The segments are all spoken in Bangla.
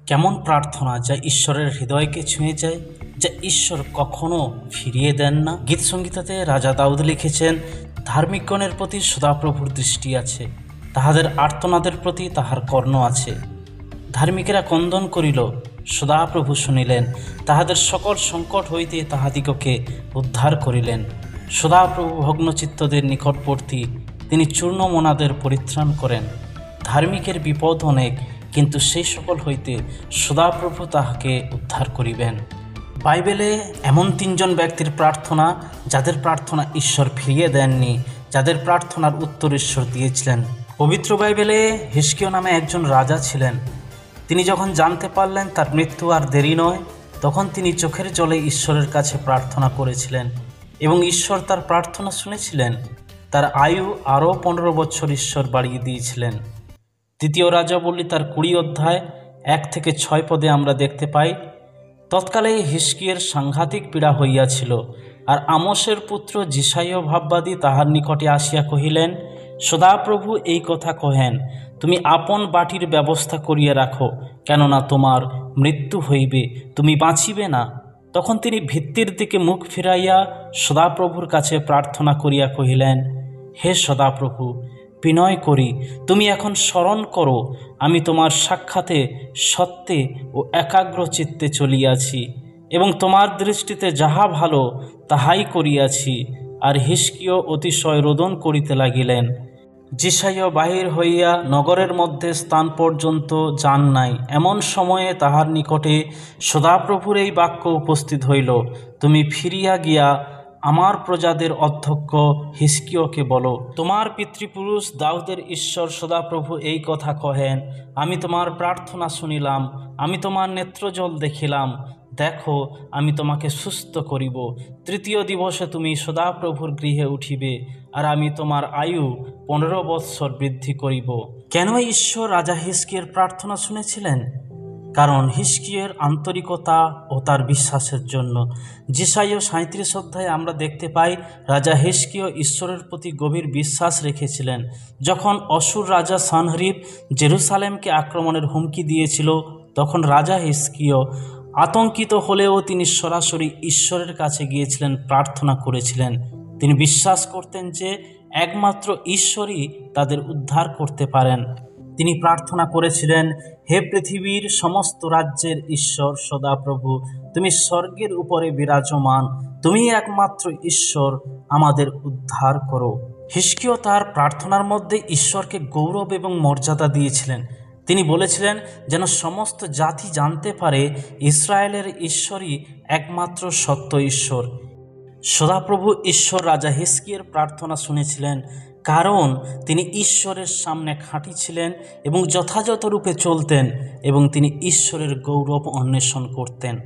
কেমন প্রার্থনা যা ঈশ্বরের হৃদয়কে ছুঁয়ে যায়, যা ঈশ্বর কখনো ফিরিয়ে দেন না। গীত সংগীতাতে রাজা দাউদ লিখেছেন, ধার্মিকগণের প্রতি সদাপ্রভুর দৃষ্টি আছে, তাহাদের আর্তনাদের প্রতি তাহার কর্ণ আছে। ধার্মিকেরা ক্রন্দন করিল, সদাপ্রভু শুনিলেন, তাহাদের সকল সংকট হইতে তাহাদিগকে উদ্ধার করিলেন। সদাপ্রভু ভগ্নচিত্তদের নিকটবর্তী, তিনি চূর্ণমনাদের পরিত্রাণ করেন। ধার্মিকের বিপদ অনেক, কিন্তু সেই সকল হইতে সদাপ্রভু তাহাকে উদ্ধার করিবেন। বাইবেলে এমন তিনজন ব্যক্তির প্রার্থনা, যাদের প্রার্থনা ঈশ্বর ফিরিয়ে দেননি, যাদের প্রার্থনার উত্তর ঈশ্বর দিয়েছিলেন। পবিত্র বাইবেলে হিজকিয়া নামে একজন রাজা ছিলেন। তিনি যখন জানতে পারলেন তার মৃত্যু আর দেরি নয়, তখন তিনি চোখের জলে ঈশ্বরের কাছে প্রার্থনা করেছিলেন এবং ঈশ্বর তার প্রার্থনা শুনেছিলেন। তার আয়ু আরও 15 বছর ঈশ্বর বাড়িয়ে দিয়েছিলেন। দ্বিতীয় রাজাবলী তার 20 অধ্যায় 1 থেকে 6 পদে আমরা দেখতে পাই, তৎকালে হিজকিয়ার সাংঘাতিক পীড়া হইয়াছিল, আর আমোসের পুত্র যিশাইয়া ভাববাদী তাহার নিকটে আসিয়া কহিলেন, সদাপ্রভু এই কথা কহেন, তুমি আপন বাটির ব্যবস্থা করিয়া রাখো, কেননা তোমার মৃত্যু হইবে, তুমি বাঁচিবে না। তখন তিনি ভিত্তির দিকে মুখ ফিরাইয়া সদাপ্রভুর কাছে প্রার্থনা করিয়া কহিলেন, হে সদাপ্রভু, বিনয় করি তুমি এখন স্মরণ করো, আমি তোমার সাক্ষাতে সত্যে ও একাগ্র চিত্তে চলিয়াছি এবং তোমার দৃষ্টিতে যাহা ভালো তাহাই করিয়াছি। আর হিজকিয়া অতিশয় রোদন করিতে লাগিলেন। যিশাইয়া বাহির হইয়া নগরের মধ্যে স্থান পর্যন্ত যান নাই, এমন সময়ে তাহার নিকটে সদাপ্রভুর এই বাক্য উপস্থিত হইল, তুমি ফিরিয়া গিয়া আমার প্রজাদের অধ্যক্ষ হিজকিয়াকে বলো, তোমার পিতৃপুরুষ দাউদের ঈশ্বর সদাপ্রভু এই কথা কহেন, আমি তোমার প্রার্থনা শুনিলাম, আমি তোমার নেত্রজল দেখিলাম, দেখো আমি তোমাকে সুস্থ করিব। তৃতীয় দিবসে তুমি সদাপ্রভুর গৃহে উঠিবে, আর আমি তোমার আয়ু 15 বৎসর বৃদ্ধি করিব। কেন ঈশ্বর রাজা হিজকিয়ার প্রার্থনা শুনেছিলেন? কারণ হিজকিয়ার আন্তরিকতা ও তার বিশ্বাসের জন্য। যিশাইয়া 37 অধ্যায়ে আমরা দেখতে পাই, রাজা হিজকিয়া ঈশ্বরের প্রতি গভীর বিশ্বাস রেখেছিলেন। যখন অসুর রাজা সানহেরিব জেরুসালেমকে আক্রমণের হুমকি দিয়েছিল, তখন রাজা হিজকিয়া আতঙ্কিত হলেও তিনি সরাসরি ঈশ্বরের কাছে গিয়েছিলেন, প্রার্থনা করেছিলেন। তিনি বিশ্বাস করতেন যে একমাত্র ঈশ্বরই তাদের উদ্ধার করতে পারেন। তিনি প্রার্থনা করেছিলেন, হে পৃথিবীর সমস্ত রাজ্যের ঈশ্বর সদাপ্রভু, তুমি স্বর্গের উপরে বিরাজমান, তুমি একমাত্র ঈশ্বর, আমাদের উদ্ধার করো। হিজকিয়া তার প্রার্থনার মধ্যে ঈশ্বরকে গৌরব এবং মর্যাদা দিয়েছিলেন। তিনি বলেছিলেন যেন সমস্ত জাতি জানতে পারে ইসরায়েলের ঈশ্বরই একমাত্র সত্য ঈশ্বর। সদাপ্রভু ঈশ্বর রাজা হিজকিয়ার প্রার্থনা শুনেছিলেন, কারণ তিনি ঈশ্বরের সামনে খাঁটি ছিলেন এবং যথাযথ রূপে চলতেন, এবং তিনি ঈশ্বরের গৌরব অন্বেষণ করতেন।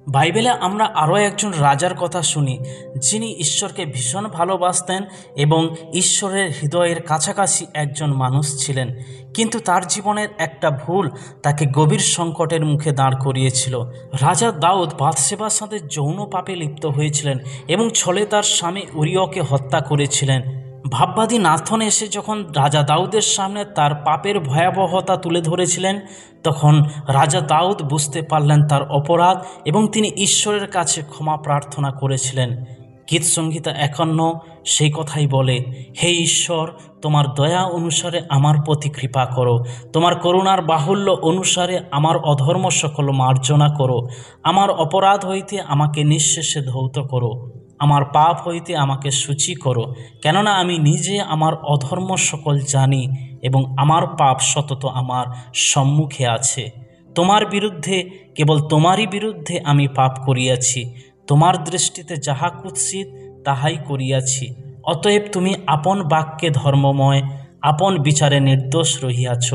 বাইবেলে আমরা আরও একজন রাজার কথা শুনি, যিনি ঈশ্বরকে ভীষণ ভালোবাসতেন এবং ঈশ্বরের হৃদয়ের কাছাকাছি একজন মানুষ ছিলেন। কিন্তু তার জীবনের একটা ভুল তাকে গভীর সংকটের মুখে দাঁড় করিয়েছিল। রাজা দাউদ বাথশেবার সাথে যৌন পাপে লিপ্ত হয়েছিলেন এবং ছলে তার স্বামী উরিয়াকে হত্যা করেছিলেন। ভাববাদী নাথন এসে যখন রাজা দাউদের সামনে তার পাপের ভয়াবহতা তুলে ধরেছিলেন, তখন রাজা দাউদ বুঝতে পারলেন তার অপরাধ এবং তিনি ঈশ্বরের কাছে ক্ষমা প্রার্থনা করেছিলেন। গীত সংহিতা 51 সেই কথাই বলে, হে ঈশ্বর, তোমার দয়া অনুসারে আমার প্রতি কৃপা করো, তোমার করুণার বাহুল্য অনুসারে আমার অধর্ম সকল মার্জনা করো, আমার অপরাধ হইতে আমাকে নিঃশেষে ধৌত করো, আমার পাপ হইতে আমাকে সূচি করো, কেননা আমি নিজে আমার অধর্ম সকল জানি এবং আমার পাপ সতত আমার সম্মুখে আছে। তোমার বিরুদ্ধে, কেবল তোমারই বিরুদ্ধে আমি পাপ করিয়াছি, তোমার দৃষ্টিতে যাহা কুৎসিত তাহাই করিয়াছি। অতএব তুমি আপন বাক্যে ধর্মময়, আপন বিচারে নির্দোষ রহিয়াছ।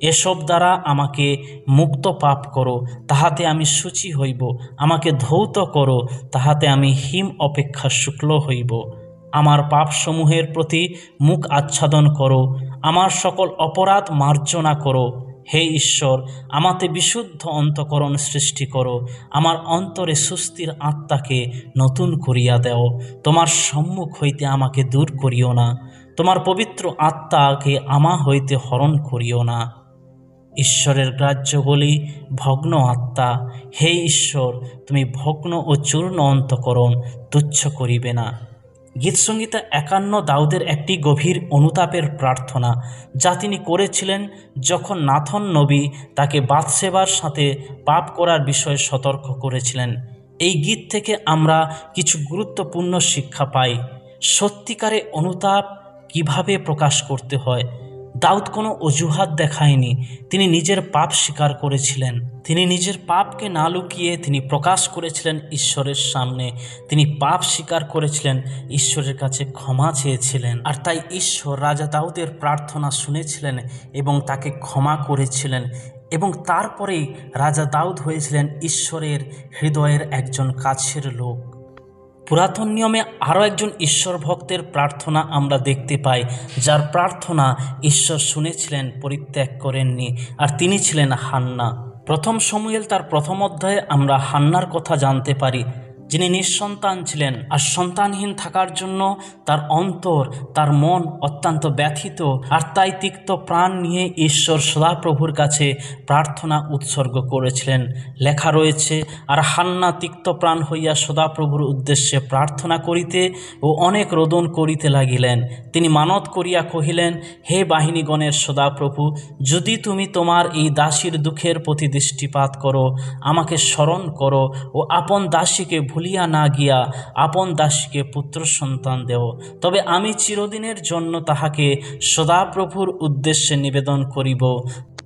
এসব দ্বারা আমাকে মুক্ত পাপ করো, তাহাতে আমি শুচি হইব, আমাকে ধৌত করো, তাহাতে আমি হিম অপেক্ষা শুক্ল হইব। আমার পাপসমূহের প্রতি মুখ আচ্ছাদন করো, আমার সকল অপরাধ মার্জনা করো। হে ঈশ্বর, আমাতে বিশুদ্ধ অন্তঃকরণ সৃষ্টি করো, আমার অন্তরে সুস্থির আত্মাকে নতুন করিয়া দেও। তোমার সম্মুখ হইতে আমাকে দূর করিও না, তোমার পবিত্র আত্মাকে আমা হইতে হরণ করিও না। ঈশ্বরের গ্রাহ্য বলি ভগ্ন আত্মা, হে ঈশ্বর তুমি ভগ্ন ও চূর্ণ অন্তঃকরণ তুচ্ছ করিবে না। গীতসংহিতা 51 দাউদের একটি গভীর অনুতাপের প্রার্থনা, যা তিনি করেছিলেন যখন নাথন নবী তাকে বাথশেবার সাথে পাপ করার বিষয়ে সতর্ক করেছিলেন। এই গীত থেকে আমরা কিছু গুরুত্বপূর্ণ শিক্ষা পাই। সত্যিকারে অনুতাপ কিভাবে প্রকাশ করতে হয়। দাউদ কোনো অজুহাত দেখায়নি, তিনি নিজের পাপ স্বীকার করেছিলেন। তিনি নিজের পাপকে না লুকিয়ে তিনি প্রকাশ করেছিলেন ঈশ্বরের সামনে। তিনি পাপ স্বীকার করেছিলেন, ঈশ্বরের কাছে ক্ষমা চেয়েছিলেন। আর তাই ঈশ্বর রাজা দাউদের প্রার্থনা শুনেছিলেন এবং তাকে ক্ষমা করেছিলেন। এবং তারপরেই রাজা দাউদ হয়েছিলেন ঈশ্বরের হৃদয়ের একজন কাছের লোক। পুরাতন নিয়মে আরও একজন ঈশ্বর ভক্তের প্রার্থনা আমরা দেখতে পাই, যার প্রার্থনা ঈশ্বর শুনেছিলেন, পরিত্যাগ করেননি, আর তিনি ছিলেন হান্না। প্রথম শমূয়েল তার প্রথম অধ্যায়ে আমরা হান্নার কথা জানতে পারি, যিনি নিঃসন্তান ছিলেন আর সন্তানহীন থাকার জন্য তার অন্তর, তার মন অত্যন্ত ব্যথিত। আর তাই তিক্ত প্রাণ নিয়ে ঈশ্বর সদাপ্রভুর কাছে প্রার্থনা উৎসর্গ করেছিলেন। লেখা রয়েছে, আর হান্না তিক্ত প্রাণ হইয়া সদাপ্রভুর উদ্দেশ্যে প্রার্থনা করিতে ও অনেক রোদন করিতে লাগিলেন। তিনি মানত করিয়া কহিলেন, হে বাহিনীগণের সদাপ্রভু, যদি তুমি তোমার এই দাসীর দুঃখের প্রতি দৃষ্টিপাত করো, আমাকে স্মরণ করো ও আপন দাসীকে ভুলিয়া না গিয়া আপন দাসীকে পুত্র সন্তান দেও, তবে আমি চিরদিনের জন্য তাহাকে সদাপ্রভুর উদ্দেশ্যে নিবেদন করিব।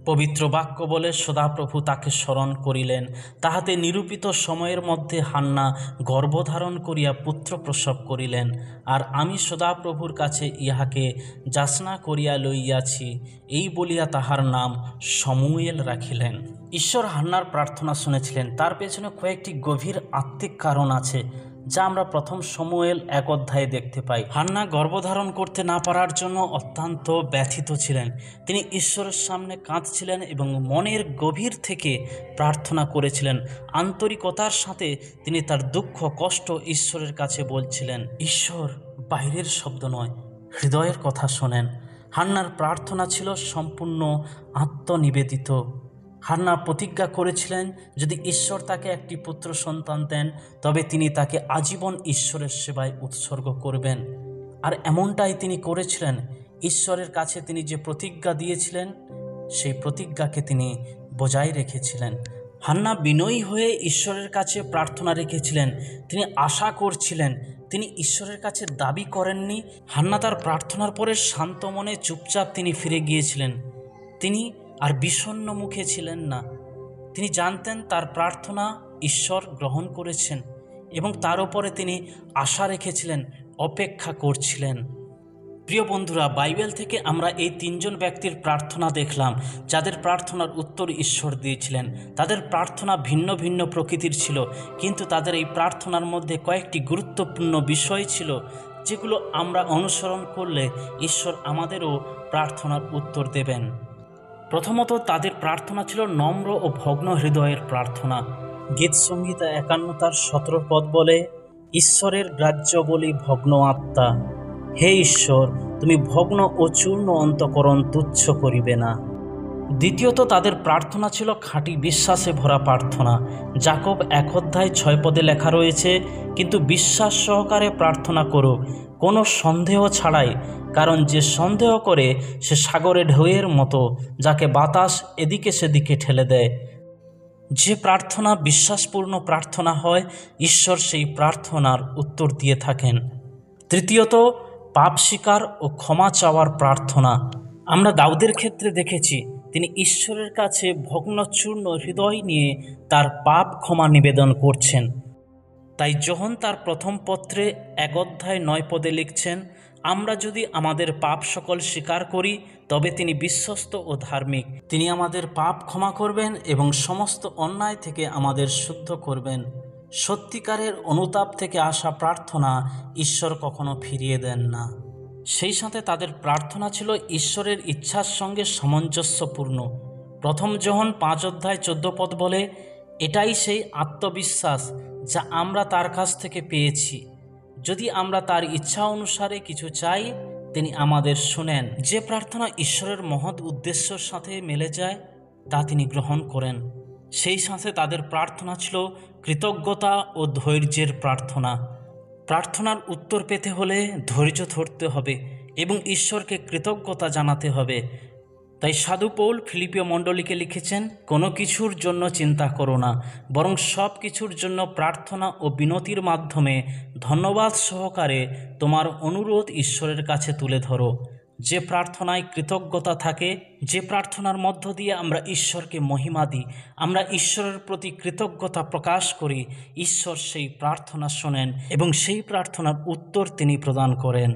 পবিত্র বাক্য বলে সদাপ্রভু তাকে স্মরণ করিলেন। তাহাতে নিরূপিত সময়ের মধ্যে হান্না গর্ভধারণ করিয়া পুত্র প্রসব করিলেন। আর আমি সদাপ্রভুর কাছে ইহাকে যাচনা করিয়া লইয়াছি, এই বলিয়া তাহার নাম শমূয়েল রাখিলেন। ঈশ্বর হান্নার প্রার্থনা শুনেছিলেন। তার পেছনে কয়েকটি গভীর আত্মিক কারণ আছে, যা আমরা প্রথম শমূয়েল 1 অধ্যায়ে দেখতে পাই। হান্না গর্ভধারণ করতে না পারার জন্য অত্যন্ত ব্যথিত ছিলেন। তিনি ঈশ্বরের সামনে কাঁদছিলেন এবং মনের গভীর থেকে প্রার্থনা করেছিলেন। আন্তরিকতার সাথে তিনি তার দুঃখ কষ্ট ঈশ্বরের কাছে বলছিলেন। ঈশ্বর বাইরের শব্দ নয়, হৃদয়ের কথা শোনেন। হান্নার প্রার্থনা ছিল সম্পূর্ণ আত্মনিবেদিত। হান্না প্রতিজ্ঞা করেছিলেন, যদি ঈশ্বর তাকে একটি পুত্র সন্তান দেন, তবে তিনি তাকে আজীবন ঈশ্বরের সেবায় উৎসর্গ করবেন। আর এমনটাই তিনি করেছিলেন। ঈশ্বরের কাছে তিনি যে প্রতিজ্ঞা দিয়েছিলেন, সেই প্রতিজ্ঞাকে তিনি বজায় রেখেছিলেন। হান্না বিনয়ী হয়ে ঈশ্বরের কাছে প্রার্থনা রেখেছিলেন। তিনি আশা করছিলেন, তিনি ঈশ্বরের কাছে দাবি করেননি। হান্না তার প্রার্থনার পরে শান্ত মনে চুপচাপ তিনি ফিরে গিয়েছিলেন। তিনি আর বিষণ্ণ মুখে ছিলেন না। তিনি জানতেন তার প্রার্থনা ঈশ্বর গ্রহণ করেছেন এবং তার উপরে তিনি আশা রেখেছিলেন, অপেক্ষা করছিলেন। প্রিয় বন্ধুরা, বাইবেল থেকে আমরা এই 3 জন ব্যক্তির প্রার্থনা দেখলাম, যাদের প্রার্থনার উত্তর ঈশ্বর দিয়েছিলেন। তাদের প্রার্থনা ভিন্ন ভিন্ন প্রকৃতির ছিল, কিন্তু তাদের এই প্রার্থনার মধ্যে কয়েকটি গুরুত্বপূর্ণ বিষয় ছিল, যেগুলো আমরা অনুসরণ করলে ঈশ্বর আমাদেরও প্রার্থনার উত্তর দেবেন। প্রথমত, তাদের প্রার্থনা ছিল নম্র ও ভগ্ন হৃদয়ের প্রার্থনা। গীতসংহিতা 51 তার 17 পদ বলে, ঈশ্বরের গ্রাহ্য বলি ভগ্ন আত্মা, হে ঈশ্বর তুমি ভগ্ন ও চূর্ণ অন্তঃকরণ তুচ্ছ করিবে না। দ্বিতীয়ত, তাদের প্রার্থনা ছিল খাঁটি বিশ্বাসে ভরা প্রার্থনা। যাকব 1 অধ্যায় 6 পদে লেখা রয়েছে, কিন্তু বিশ্বাস সহকারে প্রার্থনা করো, কোনো সন্দেহ ছাড়াই, কারণ যে সন্দেহ করে সে সাগরে ঢেউয়ের মতো, যাকে বাতাস এদিকে সেদিকে ঠেলে দেয়। যে প্রার্থনা বিশ্বাসপূর্ণ প্রার্থনা হয়, ঈশ্বর সেই প্রার্থনার উত্তর দিয়ে থাকেন। তৃতীয়ত, পাপ স্বীকার ও ক্ষমা চাওয়ার প্রার্থনা। আমরা দাউদের ক্ষেত্রে দেখেছি, তিনি ঈশ্বরের কাছে ভগ্নচূর্ণ হৃদয় নিয়ে তার পাপ ক্ষমা নিবেদন করছেন। তাই যোহন তার প্রথম পত্রে 1 অধ্যায় 9 পদে লিখছেন, আমরা যদি আমাদের পাপ সকল স্বীকার করি, তবে তিনি বিশ্বস্ত ও ধার্মিক। তিনি আমাদের পাপ ক্ষমা করবেন এবং সমস্ত অন্যায় থেকে আমাদের শুদ্ধ করবেন। সত্যিকারের অনুতাপ থেকে আসা প্রার্থনা ঈশ্বর কখনো ফিরিয়ে দেন না। সেই সাথে তাদের প্রার্থনা ছিল ঈশ্বরের ইচ্ছার সঙ্গে সামঞ্জস্যপূর্ণ। প্রথম যোহন 5 অধ্যায় 14 পদ বলে, এটাই সেই আত্মবিশ্বাস যা আমরা তার কাছ থেকে পেয়েছি। যদি আমরা তার ইচ্ছা অনুসারে কিছু চাই, তিনি আমাদের শুনেন। যে প্রার্থনা ঈশ্বরের মহৎ উদ্দেশ্যের সাথে মেলে যায়, তা তিনি গ্রহণ করেন। সেই সাথে তাদের প্রার্থনা ছিল কৃতজ্ঞতা ও ধৈর্যের প্রার্থনা। প্রার্থনার উত্তর পেতে হলে ধৈর্য ধরতে হবে এবং ঈশ্বরকে কৃতজ্ঞতা জানাতে হবে। তাই সাধু পৌল ফিলিপিয় মণ্ডলীকে লিখেছেন, কোনো কিছুর জন্য চিন্তা করো না, বরং সব কিছুর জন্য প্রার্থনা ও বিনতির মাধ্যমে ধন্যবাদ সহকারে তোমার অনুরোধ ঈশ্বরের কাছে তুলে ধরো। যে প্রার্থনায় কৃতজ্ঞতা থাকে, যে প্রার্থনার মধ্য দিয়ে আমরা ঈশ্বরকে মহিমা দিই, আমরা ঈশ্বরের প্রতি কৃতজ্ঞতা প্রকাশ করি, ঈশ্বর সেই প্রার্থনা শোনেন এবং সেই প্রার্থনার উত্তর তিনি প্রদান করেন।